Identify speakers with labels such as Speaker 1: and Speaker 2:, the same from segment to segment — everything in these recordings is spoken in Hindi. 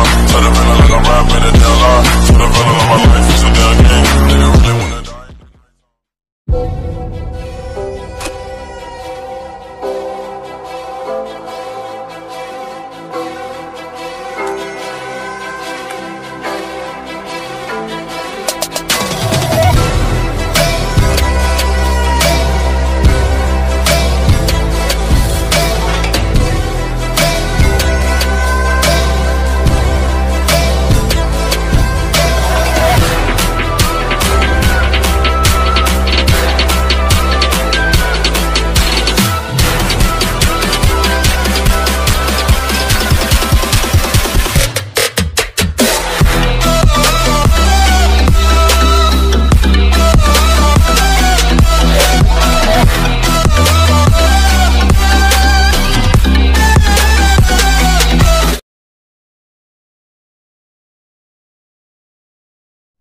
Speaker 1: Tell the feeling like I'm rapping a damn lie. Tell the feeling like my life is a damn game. Nigga really wanna die.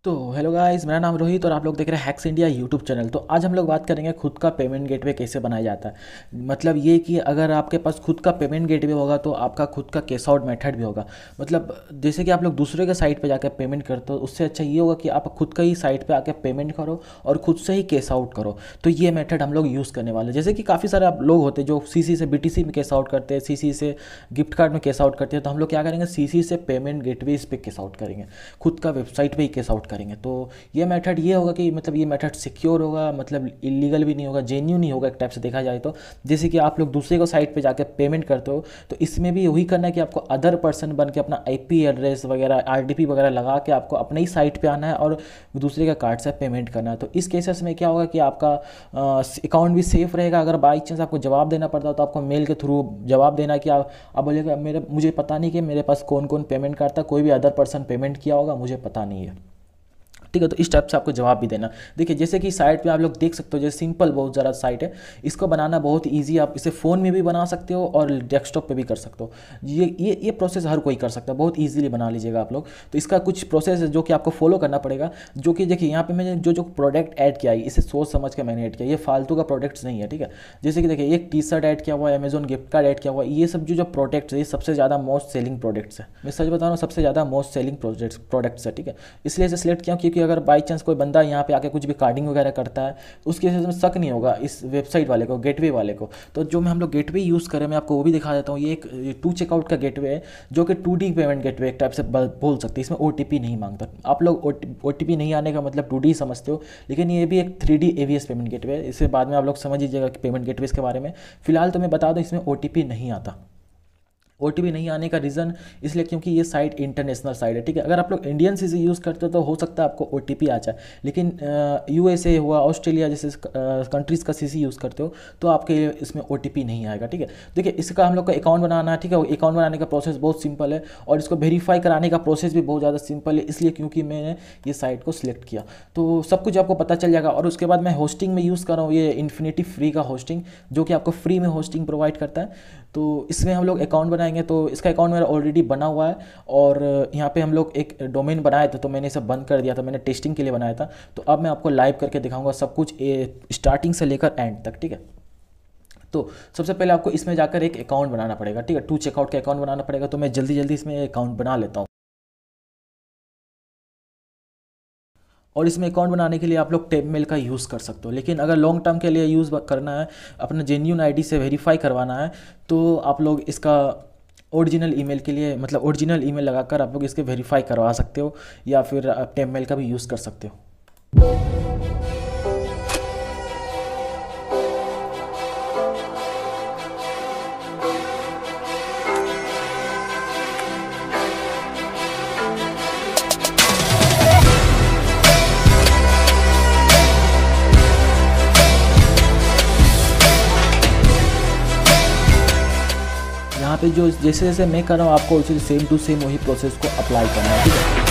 Speaker 2: तो हेलो गाइस, मेरा नाम रोहित और आप लोग देख रहे हैं हैक्स इंडिया यूट्यूब चैनल। तो आज हम लोग बात करेंगे खुद का पेमेंट गेटवे कैसे बनाया जाता है। मतलब ये कि अगर आपके पास खुद का पेमेंट गेटवे होगा तो आपका खुद का कैश आउट मेथड भी होगा। मतलब जैसे कि आप लोग दूसरे के साइट पे जाकर पेमेंट करते हो, उससे अच्छा ये होगा कि आप खुद का ही साइट पे आके पेमेंट करो और खुद से ही कैश आउट करो। तो ये मेथड हम लोग यूज़ करने वाले हैं। जैसे कि काफ़ी सारे आप लोग होते हैं जो सीसी से बीटीसी में कैश आउट करते हैं, सीसी से गिफ्ट कार्ड में कैश आउट करते हैं। तो हम लोग क्या करेंगे, सीसी से पेमेंट गेटवेज पे कैश आउट करेंगे, खुद का वेबसाइट पे ही कैश आउट करेंगे। तो ये मेथड ये होगा कि मतलब ये मेथड सिक्योर होगा, मतलब इलीगल भी नहीं होगा, जेन्युइन ही होगा एक टाइप से देखा जाए तो। जैसे कि आप लोग दूसरे को साइट पे जाकर पेमेंट करते हो तो इसमें भी वही करना है कि आपको अदर पर्सन बन के अपना आईपी एड्रेस वगैरह आरडीपी वगैरह लगा के आपको अपने ही साइट पे आना है और दूसरे का कार्ड से पेमेंट करना है। तो इस केसेस में क्या होगा कि आपका अकाउंट भी सेफ रहेगा। अगर बाई चांस आपको जवाब देना पड़ता है तो आपको मेल के थ्रू जवाब देना कि आप बोलेगा मुझे पता नहीं कि मेरे पास कौन कौन पेमेंट करता है, कोई भी अदर पर्सन पेमेंट किया होगा, मुझे पता नहीं है। ठीक है, तो इस टाइप से आपको जवाब भी देना। देखिए जैसे कि साइट पे आप लोग देख सकते हो, जैसे सिंपल बहुत ज़्यादा साइट है, इसको बनाना बहुत इजी। आप इसे फ़ोन में भी बना सकते हो और डेस्कटॉप पे भी कर सकते हो। ये प्रोसेस हर कोई कर सकता है, बहुत इजीली बना लीजिएगा आप लोग। तो इसका कुछ प्रोसेस है जो कि आपको फॉलो करना पड़ेगा। जो कि देखिए यहाँ पे मैंने जो प्रोडक्ट ऐड किया है इसे सोच समझ के मैंने ऐड किया, ये फालतू का प्रोडक्ट्स नहीं है। ठीक है, जैसे कि देखिए एक टी शर्ट ऐड किया हुआ है, अमेजोन गिफ्ट कार्ड ऐड किया हुआ है। ये सब जो प्रोडक्ट्स है ये सबसे ज़्यादा मोस्ट सेलिंग प्रोडक्ट्स है। मैं सच बता रहा हूँ, सबसे ज़्यादा मोस्ट सेलिंग प्रोडक्ट्स है। ठीक है, इसलिए इसे सिलेक्ट किया क्योंकि अगर बाई चांस कोई बंदा यहाँ पे आके कुछ भी कार्डिंग वगैरह करता है उसके केस में शक नहीं होगा इस वेबसाइट वाले को, गेटवे वाले को। तो जो मैं हम लोग गेटवे यूज़ करें मैं आपको वो भी दिखा देता हूँ। ये एक टू चेकआउट का गेटवे है जो कि 2D पेमेंट गेटवे एक टाइप से बोल सकते हैं। इसमें OTP नहीं मांगता। आप लोग OTP नहीं आने का मतलब 2D समझते हो, लेकिन ये भी एक 3D AVS पेमेंट गेटवे है। इससे बाद में आप लोग समझ लीजिएगा कि पेमेंट गेटवेज के बारे में। फिलहाल तो मैं बता दूँ इसमें OTP नहीं आता। OTP नहीं आने का रीज़न इसलिए क्योंकि ये साइट इंटरनेशनल साइट है। ठीक है, अगर आप लोग इंडियन सीसी यूज़ करते हो तो हो सकता है आपको OTP आ जाए, लेकिन USA हुआ, ऑस्ट्रेलिया जैसे कंट्रीज़ का सीसी यूज़ करते हो तो आपके इसमें OTP नहीं आएगा। ठीक है, देखिए इसका हम लोग का अकाउंट बनाना है। ठीक है, अकाउंट बनाने का प्रोसेस बहुत सिंपल है और इसको वेरीफाई कराने का प्रोसेस भी बहुत ज़्यादा सिंपल है, इसलिए क्योंकि मैंने ये साइट को सिलेक्ट किया। तो सब कुछ आपको पता चल जाएगा। और उसके बाद मैं होस्टिंग में यूज़ कर रहा हूँ ये इन्फिनिटी फ्री का होस्टिंग, जो कि आपको फ्री में होस्टिंग प्रोवाइड करता है। तो इसमें हम लोग अकाउंट बनाएंगे। तो इसका अकाउंट मेरा ऑलरेडी बना हुआ है और यहाँ पे हम लोग एक डोमेन बनाए थे तो मैंने इसे बंद कर दिया था, मैंने टेस्टिंग के लिए बनाया था। तो अब मैं आपको लाइव करके दिखाऊंगा सब कुछ स्टार्टिंग से लेकर एंड तक। ठीक है, तो सबसे पहले आपको इसमें जाकर एक अकाउंट बनाना पड़ेगा। ठीक है, टू चेकआउट का अकाउंट बनाना पड़ेगा। तो मैं जल्दी इसमें अकाउंट बना लेता हूँ। और इसमें अकाउंट बनाने के लिए आप लोग टेपमेल का यूज़ कर सकते हो, लेकिन अगर लॉन्ग टर्म के लिए यूज़ करना है, अपना जेन्यून आईडी से वेरीफाई करवाना है, तो आप लोग इसका ओरिजिनल ईमेल के लिए मतलब ओरिजिनल ईमेल लगाकर आप लोग इसके वेरीफाई करवा सकते हो, या फिर आप टेपमेल का भी यूज़ कर सकते हो। यहाँ पे जो जैसे जैसे मैं कर रहा हूँ आपको उसी सेम टू सेम वही प्रोसेस को अप्लाई करना है। ठीक है,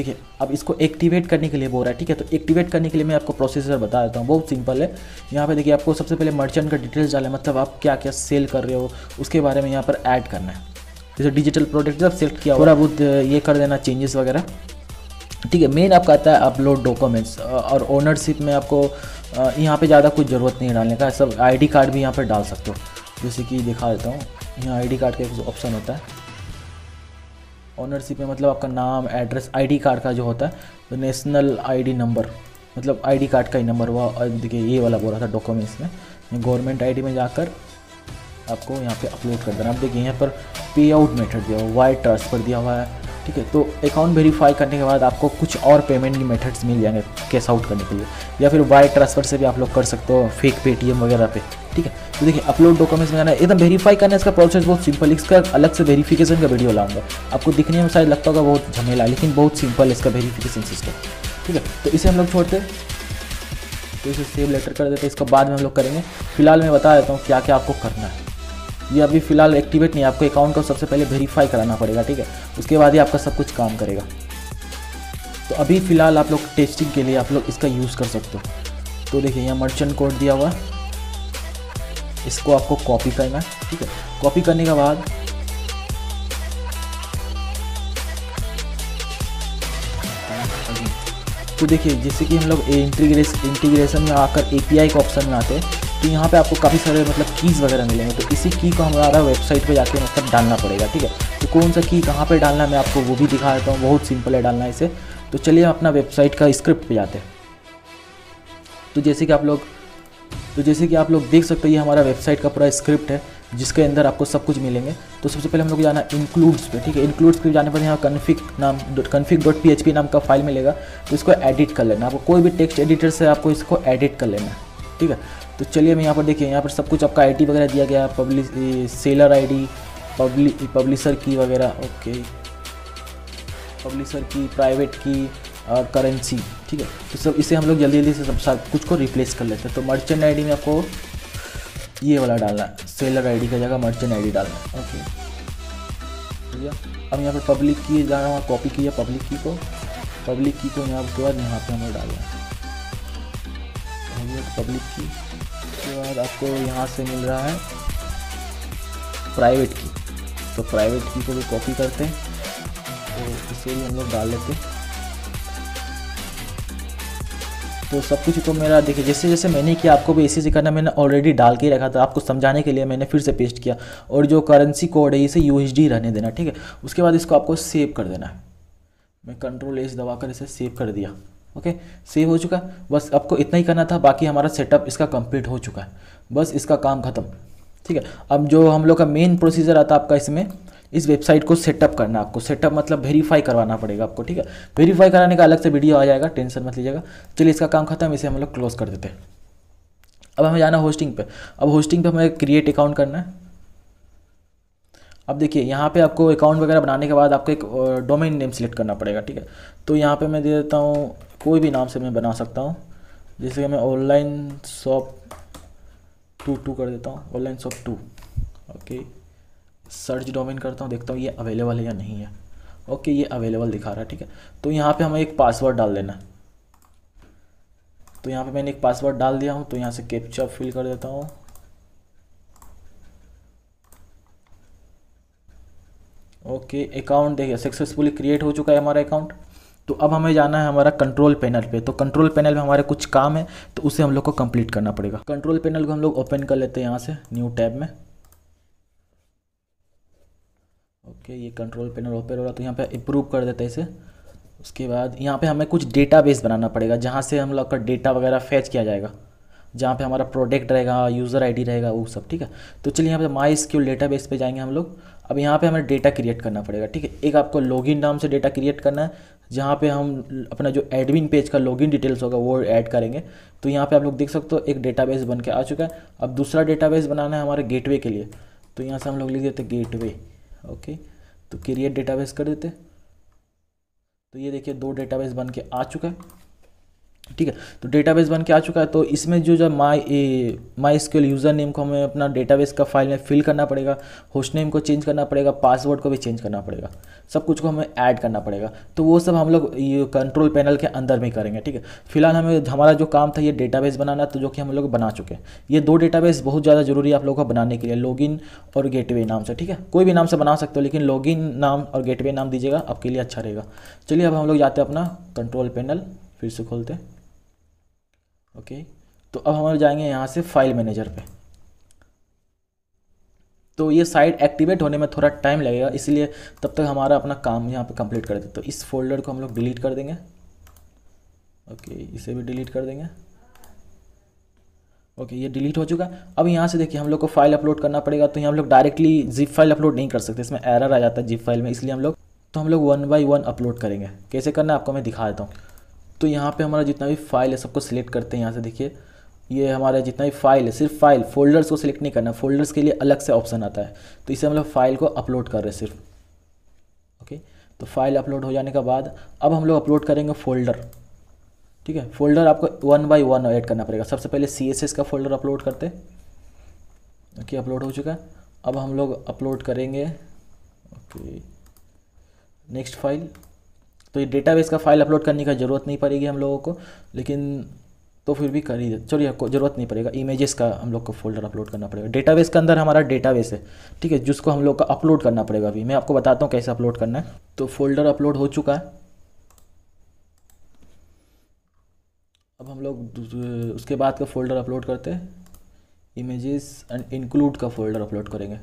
Speaker 2: देखिए अब इसको एक्टिवेट करने के लिए बोल रहा है, ठीक है। तो एक्टिवेट करने के लिए मैं आपको प्रोसेसर बता देता हूँ, बहुत सिंपल है। यहाँ पे देखिए आपको सबसे पहले मर्चेंट का डिटेल्स डालना है, मतलब आप क्या क्या सेल कर रहे हो उसके बारे में यहाँ पर ऐड करना है। जैसे डिजिटल प्रोडक्ट जब सेलेक्ट किया थोड़ा बहुत ये कर देना चेंजेस वगैरह, ठीक है। मेन आपका आता है अपलोड डॉक्यूमेंट्स, और ओनरशिप में आपको यहाँ पे ज़्यादा कुछ ज़रूरत नहीं डालने का, सब आईडी कार्ड भी यहाँ पर डाल सकते हो। जैसे कि दिखा देता हूँ, यहाँ आईडी कार्ड का एक ऑप्शन होता है ओनरशिप में, मतलब आपका नाम एड्रेस, आईडी कार्ड का जो होता है तो नेशनल आईडी नंबर, मतलब आईडी कार्ड का ही नंबर हुआ। और देखिए ये वाला बोल रहा था डॉक्यूमेंट्स में, गवर्नमेंट आईडी में जाकर आपको यहाँ पे अपलोड कर देना। अब देखिए यहाँ पर पे आउट मेथड दिया हुआ, वायर ट्रांसफ़र दिया हुआ है, ठीक है। तो अकाउंट वेरीफाई करने के बाद आपको कुछ और पेमेंट के मेथड्स मिल जाएंगे कैश आउट करने के लिए, या फिर वायर ट्रांसफ़र से भी आप लोग कर सकते हो फेक पेटीएम वगैरह पे, ठीक है। तो देखिए अपलोड डॉक्यूमेंट्स में जाना है, एकदम वेरीफाई करना है। इसका प्रोसेस बहुत सिंपल, इसका अलग से वेरीफिकेशन का वीडियो लाऊंगा, आपको दिखने में शायद लगता होगा बहुत झमेला, लेकिन बहुत सिंपल है इसका वेरीफिकेशन सिस्टम, ठीक है। तो इसे हम लोग छोड़ते, तो इसे सेव लेटर कर देते, इसका बाद में हम लोग करेंगे। फिलहाल मैं बता देता हूँ क्या क्या आपको करना है। ये अभी फ़िलहाल एक्टिवेट नहीं है, आपको अकाउंट को सबसे पहले वेरीफाई कराना पड़ेगा, ठीक है। उसके बाद ही आपका सब कुछ काम करेगा। तो अभी फ़िलहाल आप लोग टेस्टिंग के लिए आप लोग इसका यूज़ कर सकते हो। तो देखिए यहाँ मर्चेंट कोड दिया हुआ है, इसको आपको कॉपी करना है, ठीक है। कॉपी करने के बाद तो देखिए जैसे कि हम लोग इंटीग्रेशन में आकर एपीआई के ऑप्शन में आते हैं, तो यहाँ पे आपको काफ़ी सारे मतलब कीज़ वगैरह मिलेंगे। तो इसी की को हमारा वेबसाइट पे जाके मतलब डालना पड़ेगा, ठीक है। तो कौन सा की कहाँ पे डालना है मैं आपको वो भी दिखा देता हूँ, बहुत सिंपल है डालना इसे। तो चलिए हम अपना वेबसाइट का स्क्रिप्ट पे जाते हैं। तो जैसे कि आप लोग देख सकते हैं ये हमारा वेबसाइट का पूरा स्क्रिप्ट है, जिसके अंदर आपको सब कुछ मिलेंगे। तो सबसे पहले हम लोग जाना इंक्लूड्स पे, ठीक है। इंक्लूड्स पे जाने पर यहाँ config.php नाम का फाइल मिलेगा, तो इसको एडिट कर लेना। आपको कोई भी टेक्स्ट एडिटर से आपको इसको एडिट कर लेना, ठीक है। तो चलिए मैं यहाँ पर देखिए, यहाँ पर सब कुछ आपका आईडी वगैरह दिया गया है, सेलर आईडी, पब्लिशर की वगैरह, ओके, पब्लिशर की, प्राइवेट की और करेंसी, ठीक है। तो सब इसे हम लोग जल्दी से सब कुछ को रिप्लेस कर लेते हैं। तो मर्चेंट आईडी में आपको ये वाला डालना है, सेलर आईडी का जगह मर्चेंट आईडी डालना है, ओके भैया। अब यहाँ पर पब्लिक की जाना, वहाँ कॉपी किया पब्लिक की को यहाँ उसके बाद यहाँ पे हमें डालना है पब्लिक की। उसके बाद आपको यहाँ से मिल रहा है प्राइवेट की, तो प्राइवेट की को भी कॉपी करते हैं, तो इसे भी हम लोग डाल लेते हैं। तो सब कुछ तो मेरा देखिए जैसे मैंने किया आपको भी ऐसे करना, मैंने ऑलरेडी डाल के रखा था, आपको समझाने के लिए मैंने फिर से पेस्ट किया। और जो करेंसी कोड है इसे USD रहने देना, ठीक है। उसके बाद इसको आपको सेव कर देना है, मैं Ctrl+S दबाकर इसे सेव कर दिया, ओके। सेव हो चुका, बस आपको इतना ही करना था, बाकी हमारा सेटअप इसका कंप्लीट हो चुका है, बस इसका काम ख़त्म, ठीक है। अब जो हम लोग का मेन प्रोसीजर आता है आपका इसमें, इस वेबसाइट को सेटअप करना, आपको सेटअप मतलब वेरीफाई करवाना पड़ेगा आपको, ठीक है। वेरीफाई कराने का अलग से वीडियो आ जाएगा, टेंशन मत लीजिएगा। चलिए इसका काम खत्म, इसे हम लोग क्लोज कर देते हैं। अब हमें जाना होस्टिंग पे। अब होस्टिंग पे हमें क्रिएट अकाउंट करना है। अब देखिए यहाँ पे आपको अकाउंट वगैरह बनाने के बाद आपको एक डोमेन नेम सेलेक्ट करना पड़ेगा, ठीक है। तो यहाँ पे मैं दे देता हूँ, कोई भी नाम से मैं बना सकता हूँ, जैसे कि मैं ऑनलाइन शॉप 22 कर देता हूँ, online shop 2, okay. Search domain करता हूँ, देखता हूँ ये अवेलेबल है या नहीं है, ओके ये अवेलेबल दिखा रहा है, ठीक है। तो यहाँ पे हमें एक पासवर्ड डाल देना है। तो यहाँ पे मैंने एक पासवर्ड डाल दिया हूँ, तो यहाँ से कैप्चा फिल कर देता हूँ, ओके। अकाउंट देखिए सक्सेसफुली क्रिएट हो चुका है हमारा अकाउंट। तो अब हमें जाना है हमारा कंट्रोल पैनल पे। तो कंट्रोल पैनल में हमारे कुछ काम है, तो उसे हम लोग को कंप्लीट करना पड़ेगा। कंट्रोल पैनल को हम लोग ओपन कर लेते हैं यहाँ से न्यू टैब में, ओके। ये कंट्रोल पैनल ओपन हो रहा, तो यहाँ पे अप्रूव कर देते हैं इसे। उसके बाद यहाँ पे हमें कुछ डेटाबेस बनाना पड़ेगा, जहाँ से हम लोग का डेटा वगैरह फैच किया जाएगा, जहाँ पे हमारा प्रोडक्ट रहेगा, यूज़र आईडी रहेगा, वो सब, ठीक है। तो चलिए यहाँ पे MySQL डेटाबेस पे जाएंगे हम लोग। अब यहाँ पे हमें डेटा क्रिएट करना पड़ेगा, ठीक है। एक आपको लॉगिन नाम से डेटा क्रिएट करना है, जहाँ पे हम अपना जो एडमिन पेज का लॉगिन डिटेल्स होगा वो ऐड करेंगे। तो यहाँ पे आप लोग देख सकते हो एक डेटाबेस बन के आ चुका है। अब दूसरा डेटाबेस बनाना है हमारे गेटवे के लिए, तो यहाँ से हम लोग लिख देते गेटवे, ओके। तो क्रिएट डेटाबेस कर देते। तो ये देखिए 2 डेटाबेस बन के आ चुका है, ठीक है। तो डेटाबेस बन के आ चुका है। तो इसमें जो माई एसक्यूएल यूज़र नेम को हमें अपना डेटाबेस का फाइल में फिल करना पड़ेगा, होस्ट नेम को चेंज करना पड़ेगा, पासवर्ड को भी चेंज करना पड़ेगा, सब कुछ को हमें ऐड करना पड़ेगा। तो वो सब हम लोग ये कंट्रोल पैनल के अंदर में करेंगे। ठीक है। फिलहाल हमें हमारा जो काम था ये डेटाबेस बनाना, तो जो कि हम लोग बना चुके हैं। ये दो डेटाबेस बहुत ज़्यादा जरूरी है आप लोगों को बनाने के लिए, लॉगिन और गेटवे नाम से। ठीक है। कोई भी नाम से बना सकते हो, लेकिन लॉगिन नाम और गेटवे नाम दीजिएगा, आपके लिए अच्छा रहेगा। चलिए अब हम लोग जाते हैं अपना कंट्रोल पैनल, फिर से खोलते हैं। ओके। तो अब हम जाएंगे यहाँ से फाइल मैनेजर पे। तो ये साइट एक्टिवेट होने में थोड़ा टाइम लगेगा, इसलिए तब तक हमारा अपना काम यहाँ पे कंप्लीट कर देते। तो इस फोल्डर को हम लोग डिलीट कर देंगे। ओके, इसे भी डिलीट कर देंगे। ओके, ये डिलीट हो चुका है। अब यहाँ से देखिए हम लोग को फाइल अपलोड करना पड़ेगा। तो यहाँ हम लोग डायरेक्टली जिप फाइल अपलोड नहीं कर सकते, इसमें एरर आ जाता है जिप फाइल में, इसलिए हम लोग 1 बाई 1 अपलोड करेंगे। कैसे करना है आपको मैं दिखा देता हूँ। तो यहाँ पे हमारा जितना भी फाइल है सबको सिलेक्ट करते हैं। यहाँ से देखिए ये हमारा जितना भी फाइल है, सिर्फ फाइल, फोल्डर्स को सिलेक्ट नहीं करना, फोल्डर्स के लिए अलग से ऑप्शन आता है। तो इसे हम लोग फाइल को अपलोड कर रहे हैं सिर्फ। ओके। तो फाइल अपलोड हो जाने के बाद अब हम लोग अपलोड करेंगे फोल्डर। ठीक है। फोल्डर आपको 1 बाई 1 ऐड करना पड़ेगा। सबसे पहले CSS का फोल्डर अपलोड करते हैं। ओके, अपलोड हो चुका है। अब हम लोग अपलोड करेंगे ओके नेक्स्ट फाइल। तो ये डेटाबेस का फाइल अपलोड करने का ज़रूरत नहीं पड़ेगी हम लोगों को, लेकिन तो फिर भी कर ही चलिए, आपको ज़रूरत नहीं पड़ेगा। इमेजेस का हम लोग को फोल्डर अपलोड करना पड़ेगा। डेटाबेस के अंदर हमारा डेटाबेस है, ठीक है, जिसको हम लोग का अपलोड करना पड़ेगा। अभी मैं आपको बताता हूँ कैसे अपलोड करना है। तो फोल्डर अपलोड हो चुका है। अब हम लोग उसके बाद का फोल्डर अपलोड करते हैं, इमेजेस एंड इंक्लूड का फोल्डर अपलोड करेंगे,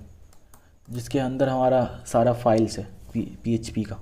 Speaker 2: जिसके अंदर हमारा सारा फाइल्स है PHP का।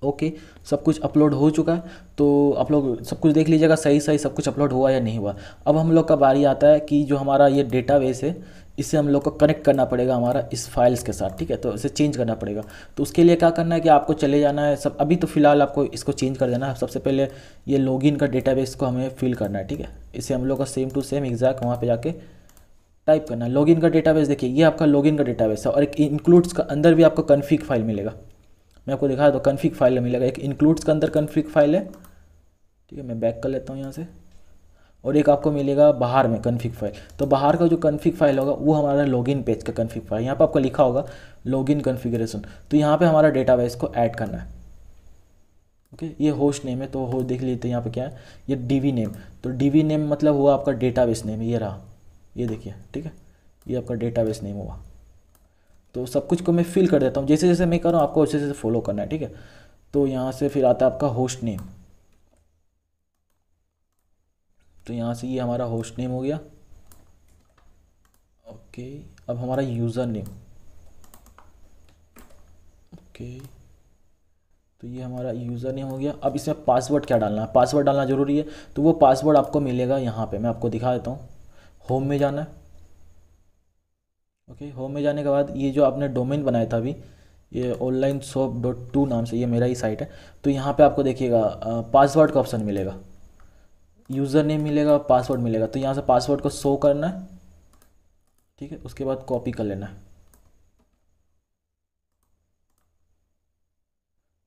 Speaker 2: ओके, सब कुछ अपलोड हो चुका है। तो आप लोग सब कुछ देख लीजिएगा सही सही सब कुछ अपलोड हुआ या नहीं हुआ। अब हम लोग का बारी आता है कि जो हमारा ये डेटाबेस है इसे हम लोग को कनेक्ट करना पड़ेगा हमारा इस फाइल्स के साथ। ठीक है। तो इसे चेंज करना पड़ेगा। तो उसके लिए क्या करना है कि आपको चले जाना है सब, अभी तो फिलहाल आपको इसको चेंज कर देना है। सबसे पहले ये लॉगिन का डेटाबेस को हमें फिल करना है। ठीक है। इसे हम लोग का सेम टू सेम एग्जैक्ट वहाँ पर जाके टाइप करना है। लॉगिन का डेटाबेस देखिए ये आपका लॉगिन का डेटाबेस है, और एक इंक्लूड्स का अंदर भी आपको कन्फिग फाइल मिलेगा। मैं आपको दिखा दो, कन्फिग फाइल मिलेगा, एक इंक्लूड्स के अंदर कन्फिग फाइल है। ठीक है, मैं बैक कर लेता हूँ यहाँ से। और एक आपको मिलेगा बाहर में कन्फिग फाइल। तो बाहर का जो कन्फिग फाइल होगा वो हमारा लॉगिन पेज का कन्फिग फाइल, यहाँ पे आपको लिखा होगा लॉगिन कन्फिग्रेशन। तो यहाँ पे हमारा डेटाबेस को ऐड करना है। ओके, ये होस्ट नेम है, तो हो देख लेते हैं यहाँ पे क्या है, ये DB नेम। तो DB नेम मतलब हुआ आपका डेटाबेस नेम, ये रहा, ये देखिए। ठीक है, ये आपका डेटाबेस नेम हुआ। तो सब कुछ को मैं फिल कर देता हूँ, जैसे जैसे मैं कर रहा हूँ आपको वैसे जैसे फॉलो करना है। ठीक है। तो यहाँ से फिर आता है आपका होस्ट नेम। तो यहाँ से ये हमारा होस्ट नेम हो गया। ओके, अब हमारा यूज़र नेम। ओके, तो ये हमारा यूज़र नेम हो गया। अब इसमें पासवर्ड क्या डालना है, पासवर्ड डालना ज़रूरी है। तो वो पासवर्ड आपको मिलेगा यहाँ पे, मैं आपको दिखा देता हूँ। होम में जाना है। ओके, होम में जाने के बाद ये जो आपने डोमेन बनाया था अभी, ये onlineshop.to नाम से, ये मेरा ही साइट है। तो यहाँ पे आपको देखिएगा पासवर्ड का ऑप्शन मिलेगा, यूज़र नेम मिलेगा, पासवर्ड मिलेगा। तो यहाँ से पासवर्ड को शो करना है। ठीक है, उसके बाद कॉपी कर लेना है।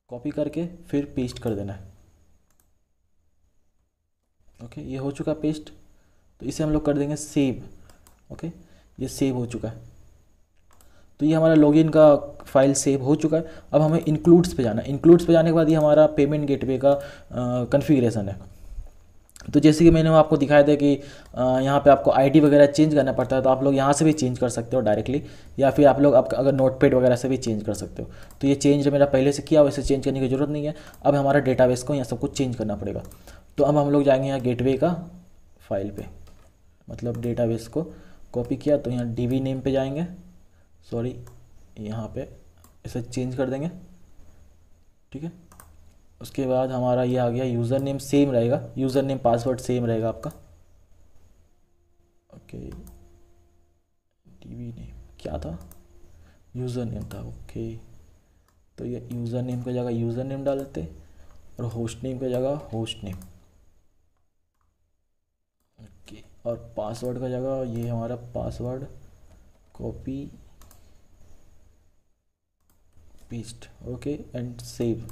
Speaker 2: कॉपी करके फिर पेस्ट कर देना है। ओके, ये हो चुका पेस्ट। तो इसे हम लोग कर देंगे सेव। ओके, ये सेव हो चुका है। तो ये हमारा लॉगिन का फाइल सेव हो चुका है। अब हमें इंक्लूड्स पे जाना है। इंक्लूड्स पे जाने के बाद ये हमारा पेमेंट गेटवे का कॉन्फ़िगरेशन है। तो जैसे कि मैंने आपको दिखाया था कि यहाँ पे आपको आईडी वगैरह चेंज करना पड़ता है, तो आप लोग यहाँ से भी चेंज कर सकते हो डायरेक्टली, या फिर आप लोग आपका अगर नोटपैड वगैरह से भी चेंज कर सकते हो। तो ये चेंज मेरा पहले से किया, वैसे चेंज करने की ज़रूरत नहीं है। अब हमारा डेटाबेस को यहाँ सब कुछ चेंज करना पड़ेगा। तो अब हम लोग जाएंगे यहाँ गेटवे का फाइल पे, मतलब डेटाबेस को कॉपी किया, तो यहाँ DB नेम पे जाएंगे, सॉरी यहाँ पे इसे चेंज कर देंगे। ठीक है, उसके बाद हमारा ये आ गया, यूज़र नेम सेम रहेगा, यूज़र नेम पासवर्ड सेम रहेगा आपका। ओके, DB नेम क्या था, यूज़र नेम था। ओके, तो ये यूज़र नेम की जगह यूज़र नेम डाल देते, और होस्ट नेम की जगह होस्ट नेम। ओके, और पासवर्ड का जगह ये हमारा password, copy paste, okay and save.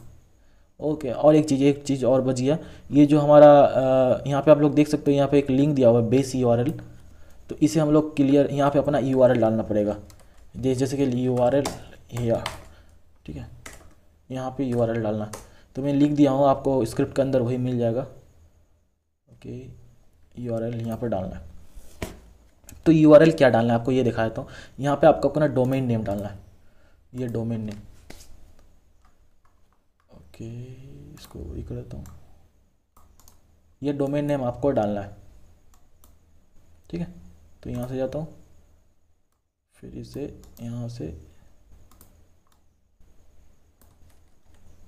Speaker 2: Okay, और एक चीज़ और बची है। ये जो हमारा यहाँ पे आप लोग देख सकते हो, यहाँ पे एक लिंक दिया हुआ है बेस यूआरएल। तो इसे हम लोग क्लियर यहाँ पे अपना यूआरएल डालना पड़ेगा, जैसे कि यूआरएल या, ठीक है, यहाँ पे यूआरएल डालना। तो मैं लिख दिया हूँ, आपको स्क्रिप्ट के अंदर वही मिल जाएगा। ओके, यूआरएल यहाँ पर डालना है। तो यूआरएल क्या डालना है आपको ये दिखा देता हूँ। यहाँ पे आपको अपना डोमेन नेम डालना है, ये डोमेन नेम। ओके, इसको वही कर देता हूँ, ये डोमेन नेम आपको डालना है, ठीक है। तो यहाँ से जाता हूँ, फिर इसे यहाँ से,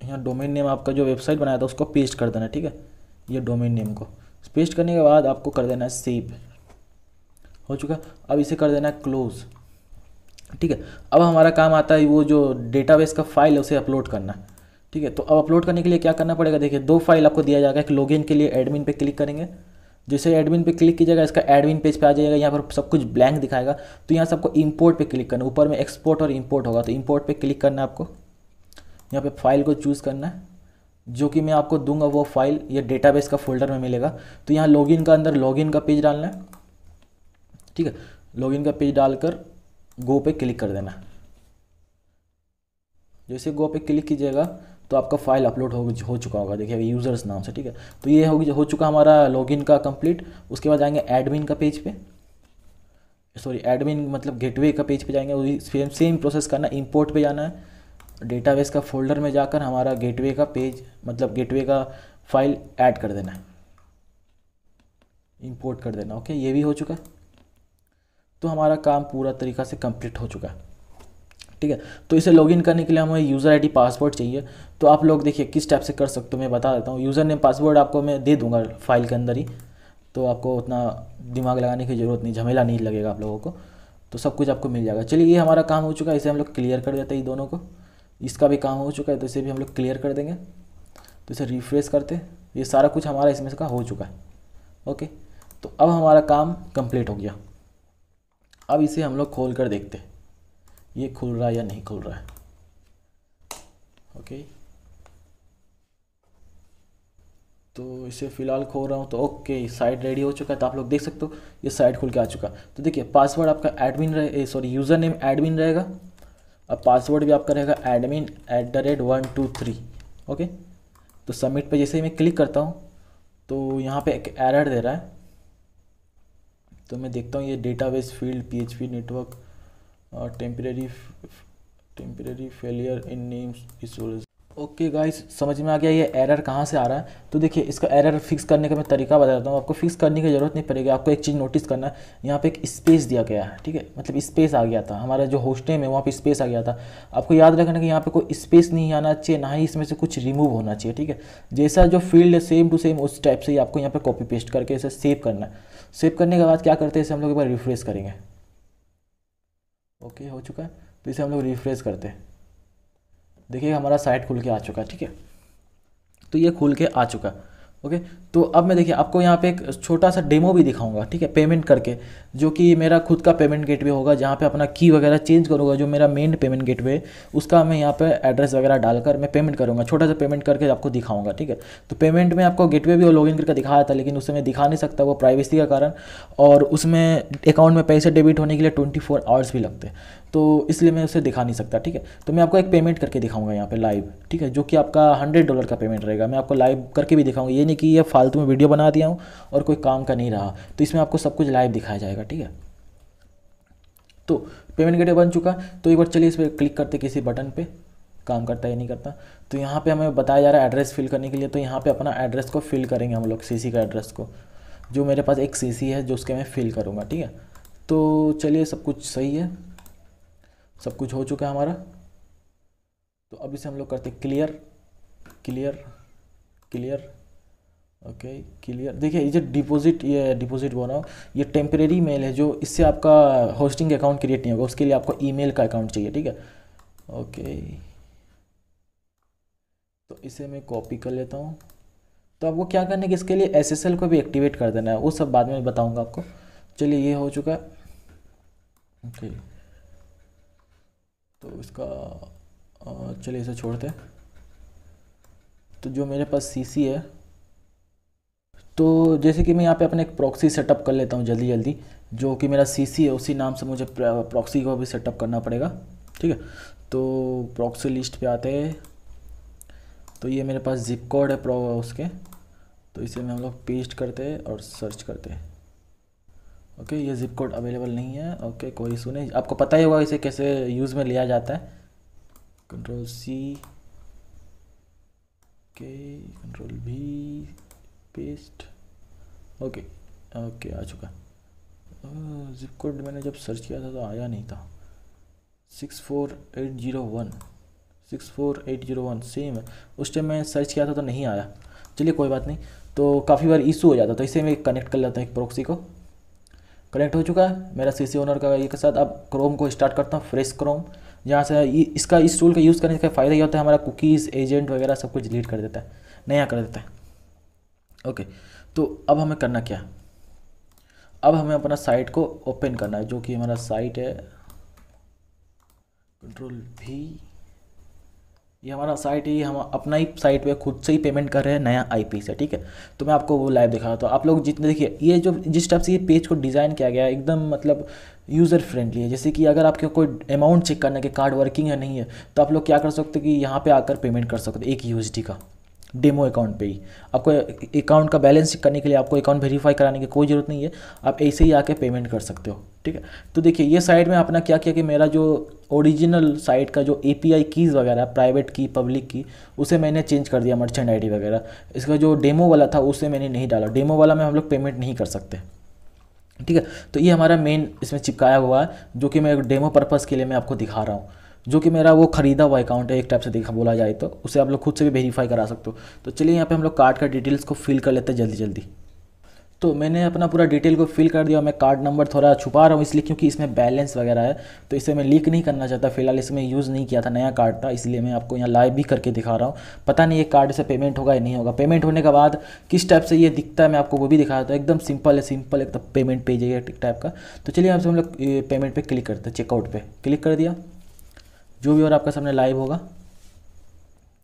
Speaker 2: यहाँ डोमेन नेम आपका जो वेबसाइट बनाया था उसको पेस्ट कर देना है, ठीक है। ये डोमेन नेम को पेस्ट करने के बाद आपको कर देना है सेव। हो चुका। अब इसे कर देना है क्लोज, ठीक है। अब हमारा काम आता है वो जो डेटाबेस का फाइल है उसे अपलोड करना, ठीक है। तो अब अपलोड करने के लिए क्या करना पड़ेगा, देखिए दो फाइल आपको दिया जाएगा। एक लॉगिन के लिए एडमिन पे क्लिक करेंगे, जैसे एडमिन पे क्लिक कीजिएगा इसका एडमिन पेज पे आ जाएगा, यहाँ पर सब कुछ ब्लैंक दिखाएगा। तो यहाँ से आपको इंपोर्ट पे क्लिक करना है, ऊपर में एक्सपोर्ट और इंपोर्ट होगा, तो इंपोर्ट पे क्लिक करना है आपको। यहाँ पे फाइल को चूज़ करना है, जो कि मैं आपको दूंगा वो फाइल ये डेटाबेस का फोल्डर में मिलेगा। तो यहाँ लॉगिन का अंदर लॉगिन का पेज डालना है, ठीक है। लॉगिन का पेज डालकर गो पे क्लिक कर देना। जैसे गो पे क्लिक कीजिएगा तो आपका फाइल अपलोड हो चुका होगा, देखिए यूज़र्स नाम से, ठीक है। तो ये हो चुका हमारा लॉगिन का कंप्लीट। उसके बाद जाएंगे एडमिन का पेज पे, सॉरी एडमिन मतलब गेटवे का पेज पे जाएंगे, वही सेम प्रोसेस करना। इंपोर्ट पे जाना है, डेटाबेस का फोल्डर में जाकर हमारा गेटवे का पेज मतलब गेटवे का फाइल ऐड कर देना है, इंपोर्ट कर देना। ओके, ये भी हो चुका। तो हमारा काम पूरा तरीक़ा से कंप्लीट हो चुका है, ठीक है। तो इसे लॉगिन करने के लिए हमें यूज़र आईडी पासवर्ड चाहिए। तो आप लोग देखिए किस टाइप से कर सकते हो, मैं बता देता हूँ। यूज़र नेम पासवर्ड आपको मैं दे दूंगा फाइल के अंदर ही, तो आपको उतना दिमाग लगाने की ज़रूरत नहीं, झमेला नहीं लगेगा आप लोगों को, तो सब कुछ आपको मिल जाएगा। चलिए, ये हमारा काम हो चुका है, इसे हम लोग क्लियर कर देते हैं। दोनों को, इसका भी काम हो चुका है तो इसे भी हम लोग क्लियर कर देंगे। तो इसे रिफ्रेश करते, ये सारा कुछ हमारा इसमें से का हो चुका है। ओके, तो अब हमारा काम कंप्लीट हो गया। अब इसे हम लोग खोल कर देखते हैं ये खुल रहा है या नहीं खुल रहा है। ओके, तो इसे फ़िलहाल खोल रहा हूँ। तो ओके, साइट रेडी हो चुका है। तो आप लोग देख सकते हो ये साइट खुल के आ चुका। तो देखिए पासवर्ड आपका एडमिन रहे, सॉरी यूज़र नेम एडमिन रहेगा। अब पासवर्ड भी आपका रहेगा एडमिन @123। ओके, तो सबमिट पे जैसे ही मैं क्लिक करता हूँ तो यहाँ पे एक एरर दे रहा है। तो मैं देखता हूँ ये database field PHP network temporary failure in names issues. Okay guys, समझ में आ गया ये एरर कहाँ से आ रहा है। तो देखिए इसका एरर फिक्स करने का मैं तरीका बता देता हूँ। आपको फिक्स करने की ज़रूरत नहीं पड़ेगी। आपको एक चीज़ नोटिस करना है, यहाँ पे एक स्पेस दिया गया है, ठीक है, मतलब स्पेस आ गया था हमारा जो होस्ट नेम है वहाँ पे स्पेस आ गया था। आपको याद रखना कि यहाँ पे कोई स्पेस नहीं आना चाहिए, ना ही इसमें से कुछ रिमूव होना चाहिए, ठीक है। जैसा जो फील्ड है सेम टू सेम उस टाइप से ही आपको यहाँ पे कॉपी पेस्ट करके इसे सेव करना है। सेव करने के बाद क्या करते हैं, इसे हम लोग एक बार रिफ्रेश करेंगे। ओके, हो चुका है। तो इसे हम लोग रिफ्रेश करते हैं, देखिए हमारा साइट खुल के आ चुका है, ठीक है। तो ये खुल के आ चुका। ओके, तो अब मैं देखिए आपको यहाँ पे एक छोटा सा डेमो भी दिखाऊंगा, ठीक है, पेमेंट करके, जो कि मेरा खुद का पेमेंट गेटवे होगा, जहाँ पे अपना की वगैरह चेंज करूँगा। जो मेरा मेन पेमेंट गेटवे उसका मैं यहाँ पे एड्रेस वगैरह डालकर मैं पेमेंट करूँगा, छोटा सा पेमेंट करके आपको दिखाऊंगा, ठीक है। तो पेमेंट में आपको गेटवे भी लॉगिन करके दिखाया था, लेकिन उससे मैं दिखा नहीं सकता, वो प्राइवेसी का कारण, और उसमें अकाउंट में पैसे डेबिट होने के लिए 24 आवर्स भी लगते हैं, तो इसलिए मैं उसे दिखा नहीं सकता, ठीक है। तो मैं आपको एक पेमेंट करके दिखाऊंगा यहाँ पे लाइव, ठीक है, जो कि आपका $100 का पेमेंट रहेगा। मैं आपको लाइव करके भी दिखाऊंगा, ये नहीं कि ये फालतू में वीडियो बना दिया हूँ और कोई काम का नहीं रहा। तो इसमें आपको सब कुछ लाइव दिखाया जाएगा, ठीक है। तो पेमेंट गेटवे बन चुका। तो एक बार चलिए इस पर क्लिक करते किसी बटन पे, काम करता है नहीं करता। तो यहाँ पे हमें बताया जा रहा है एड्रेस फिल करने के लिए। तो यहाँ पे अपना एड्रेस को फिल करेंगे हम लोग, CC का एड्रेस को, जो मेरे पास एक CC है जो उसके मैं फिल करूँगा, ठीक है। तो चलिए सब कुछ सही है, सब कुछ हो चुका है हमारा। तो अब इसे हम लोग करते clear clear clear. Okay, clear. देखिए ये डिपॉजिट बोल रहा हूँ, ये टेम्परेरी मेल है, जो इससे आपका होस्टिंग अकाउंट क्रिएट नहीं होगा, उसके लिए आपको ईमेल का अकाउंट चाहिए, ठीक है। ओके, तो इसे मैं कॉपी कर लेता हूँ। तो आपको क्या करना है कि इसके लिए SSL को भी एक्टिवेट कर देना है, वो सब बाद में बताऊंगा आपको। चलिए ये हो चुका है। ओके, तो इसका चलिए इसे छोड़ते हैं। तो जो मेरे पास CC है, तो जैसे कि मैं यहाँ पे अपने एक प्रॉक्सी सेटअप कर लेता हूँ जल्दी जल्दी। जो कि मेरा CC है उसी नाम से मुझे प्रॉक्सी को भी सेटअप करना पड़ेगा, ठीक है। तो प्रॉक्सी लिस्ट पे आते हैं, तो ये मेरे पास जिप कोड है उसके, तो इसे में हम लोग पेस्ट करते हैं और सर्च करते हैं। ओके, ये जिप कोड अवेलेबल नहीं है। ओके, कोई इशू नहीं, आपको पता ही होगा इसे कैसे यूज़ में लिया जाता है। Ctrl+C, okay, Ctrl+V, paste. Okay okay, आ चुका। जिप कोड मैंने जब सर्च किया था तो आया नहीं था। 64801, 64801 सेम है, उस टाइम मैं सर्च किया था तो नहीं आया। चलिए कोई बात नहीं, तो काफ़ी बार इशू हो जाता, तो इसे मैं कनेक्ट कर लेता हूँ एक प्रॉक्सी को। कनेक्ट हो चुका है मेरा CC ओनर का ये के साथ। अब क्रोम को स्टार्ट करता हूँ, फ्रेश क्रोम, जहाँ से इसका इस टूल का यूज़ करने का फ़ायदा ये होता है हमारा कुकीज़, एजेंट वगैरह सब कुछ डिलीट कर देता है, नया कर देता है। ओके, तो अब हमें करना क्या, अब हमें अपना साइट को ओपन करना है, जो कि हमारा साइट है। Ctrl+V, ये हमारा साइट है, ये हम अपना ही साइट पे खुद से ही पेमेंट कर रहे हैं नया IP से, ठीक है। तो मैं आपको वो लाइव दिखा रहा था। आप लोग जितने देखिए, ये जो जिस टाइप से ये पेज को डिज़ाइन किया गया है एकदम मतलब यूज़र फ्रेंडली है। जैसे कि अगर आपके कोई अमाउंट चेक करना है कि कार्ड वर्किंग है नहीं है, तो आप लोग क्या कर सकते हो कि यहाँ पे आकर पेमेंट कर सकते हो एक USD का डेमो अकाउंट पे ही। आपको अकाउंट का बैलेंस चेक करने के लिए आपको अकाउंट वेरीफाई कराने की कोई ज़रूरत नहीं है, आप ऐसे ही आके पेमेंट कर सकते हो, ठीक है। तो देखिए ये साइट में अपना क्या किया कि मेरा जो ओरिजिनल साइट का जो API कीज़ वगैरह, प्राइवेट की, पब्लिक की, उसे मैंने चेंज कर दिया, मर्चेंट ID वगैरह। इसका जो डेमो वाला था उसे मैंने नहीं डाला, डेमो वाला में हम लोग पेमेंट नहीं कर सकते, ठीक है। तो ये हमारा मेन इसमें चिपकाया हुआ है, जो कि मैं डेमो पर्पज़ के लिए मैं आपको दिखा रहा हूँ। जो कि मेरा वो ख़रीदा हुआ अकाउंट है एक टाइप से देखा बोला जाए तो, उसे आप लोग खुद से भी वेरीफाई करा सकते हो। तो चलिए यहाँ पे हम लोग कार्ड का डिटेल्स को फिल कर लेते हैं जल्दी जल्दी। तो मैंने अपना पूरा डिटेल को फिल कर दिया। मैं कार्ड नंबर थोड़ा छुपा रहा हूँ इसलिए क्योंकि इसमें बैलेंस वगैरह है, तो इसे मैं लीक नहीं करना चाहता। फिलहाल इसमें यूज़ नहीं किया था, नया कार्ड था, इसलिए मैं आपको यहाँ लाइव भी करके दिखा रहा हूँ। पता नहीं ये कार्ड से पेमेंट होगा या नहीं होगा। पेमेंट होने के बाद किस टाइप से ये दिखता है मैं आपको वो भी दिखा देता हूँ। एकदम सिंपल है, सिंपल एकदम पेमेंट पेज है टाइप का। तो चलिए यहाँ से हम लोग पेमेंट पर क्लिक करते हैं, चेकआउट पर क्लिक कर दिया। जो भी और आपका सामने लाइव होगा,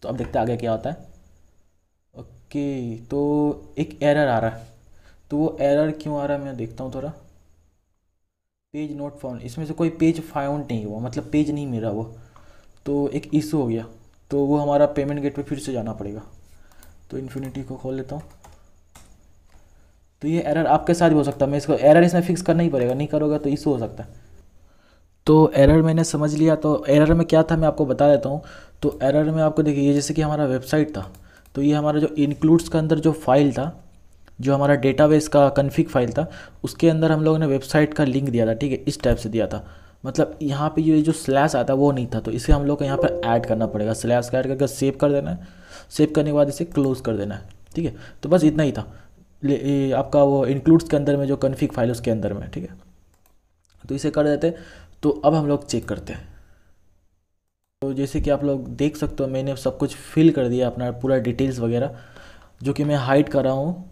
Speaker 2: तो अब देखते हैं आगे क्या होता है। ओके, तो एक एरर आ रहा है, तो वो एरर क्यों आ रहा है मैं देखता हूँ थोड़ा। पेज नोट फाउंड, इसमें से कोई पेज फाउंड नहीं हुआ, मतलब पेज नहीं मिला वो, तो एक इशू हो गया। तो वो हमारा पेमेंट गेट पे फिर से जाना पड़ेगा। तो इन्फिनिटी को खोल लेता हूँ। तो ये एरर आपके साथ भी हो सकता है, मैं इसको एरर इसमें फिक्स करना ही पड़ेगा, नहीं करोगे तो इशू हो सकता है। तो एरर मैंने समझ लिया। तो एरर में क्या था मैं आपको बता देता हूँ। तो एरर में आपको देखिए, ये जैसे कि हमारा वेबसाइट था, तो ये हमारा जो इंक्लूड्स का अंदर जो फाइल था, जो हमारा डेटाबेस का कन्फिग फाइल था, उसके अंदर हम लोगों ने वेबसाइट का लिंक दिया था, ठीक है, इस टाइप से दिया था। मतलब यहाँ पे ये जो स्लैश आता है वो नहीं था, तो इसे हम लोग को यहाँ पर ऐड करना पड़ेगा। स्लैश का ऐड करके सेव कर देना है, सेव करने के बाद इसे क्लोज़ कर देना है, ठीक है। तो बस इतना ही था आपका वो इंक्लूड्स के अंदर में जो कन्फिग फाइल उसके अंदर में, ठीक है। तो इसे कर देते। तो अब हम लोग चेक करते हैं। तो जैसे कि आप लोग देख सकते हो मैंने सब कुछ फिल कर दिया, अपना पूरा डिटेल्स वगैरह, जो कि मैं हाइड कर रहा हूँ।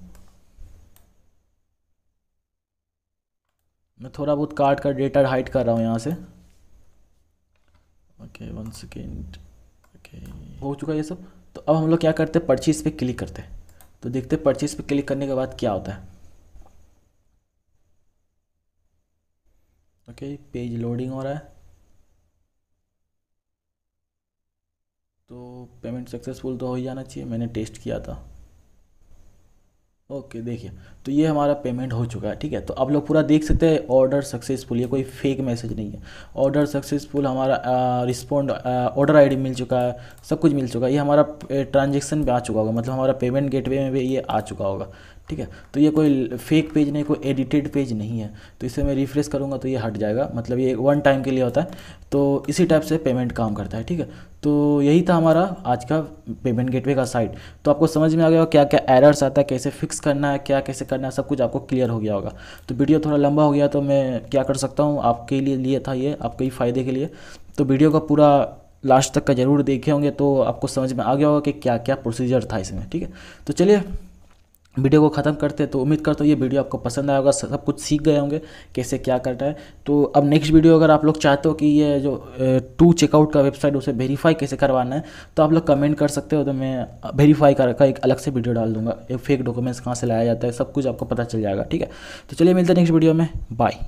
Speaker 2: मैं थोड़ा बहुत कार्ड का डेटा हाइड कर रहा हूँ यहाँ से। Okay, 1 second. ओके, हो चुका ये सब। तो अब हम लोग क्या करते हैं, परचेज पे क्लिक करते हैं। तो देखते हैं परचेज पे क्लिक करने के बाद क्या होता है। ओके, पेज लोडिंग हो रहा है। तो पेमेंट सक्सेसफुल तो हो ही जाना चाहिए, मैंने टेस्ट किया था। ओके, देखिए तो ये हमारा पेमेंट हो चुका है, ठीक है। तो आप लोग पूरा देख सकते हैं ऑर्डर सक्सेसफुल, ये कोई फेक मैसेज नहीं है। ऑर्डर सक्सेसफुल, हमारा रिस्पॉन्ड ऑर्डर आईडी मिल चुका है, सब कुछ मिल चुका है। ये हमारा ट्रांजेक्शन पे आ चुका होगा, मतलब हमारा पेमेंट गेटवे में भी ये आ चुका होगा, ठीक है। तो ये कोई फेक पेज नहीं, कोई एडिटेड पेज नहीं है। तो इसे मैं रिफ्रेश करूँगा तो ये हट जाएगा, मतलब ये 1 टाइम के लिए होता है। तो इसी टाइप से पेमेंट काम करता है, ठीक है। तो यही था हमारा आज का पेमेंट गेटवे का साइट। तो आपको समझ में आ गया क्या क्या एरर्स आता है, कैसे फिक्स करना है, क्या कैसे करना है, सब कुछ आपको क्लियर हो गया होगा। तो वीडियो थोड़ा लंबा हो गया, तो मैं क्या कर सकता हूँ, आपके लिए था ये, आपके ही फ़ायदे के लिए। तो वीडियो का पूरा लास्ट तक का ज़रूर देखे होंगे, तो आपको समझ में आ गया होगा कि क्या क्या प्रोसीजर था इसमें, ठीक है। तो चलिए वीडियो को ख़त्म करते हैं। तो उम्मीद करता हूँ ये वीडियो आपको पसंद आया होगा, सब कुछ सीख गए होंगे कैसे क्या करना है। तो अब नेक्स्ट वीडियो अगर आप लोग चाहते हो कि ये जो टू चेकआउट का वेबसाइट उसे वेरीफाई कैसे करवाना है, तो आप लोग कमेंट कर सकते हो, तो मैं वेरीफाई का एक अलग से वीडियो डाल दूंगा। एक फेक डॉक्यूमेंट्स कहाँ से लाया जाता है, सब कुछ आपको पता चल जाएगा। ठीक है, तो चलिए मिलते हैं नेक्स्ट वीडियो में, बाय।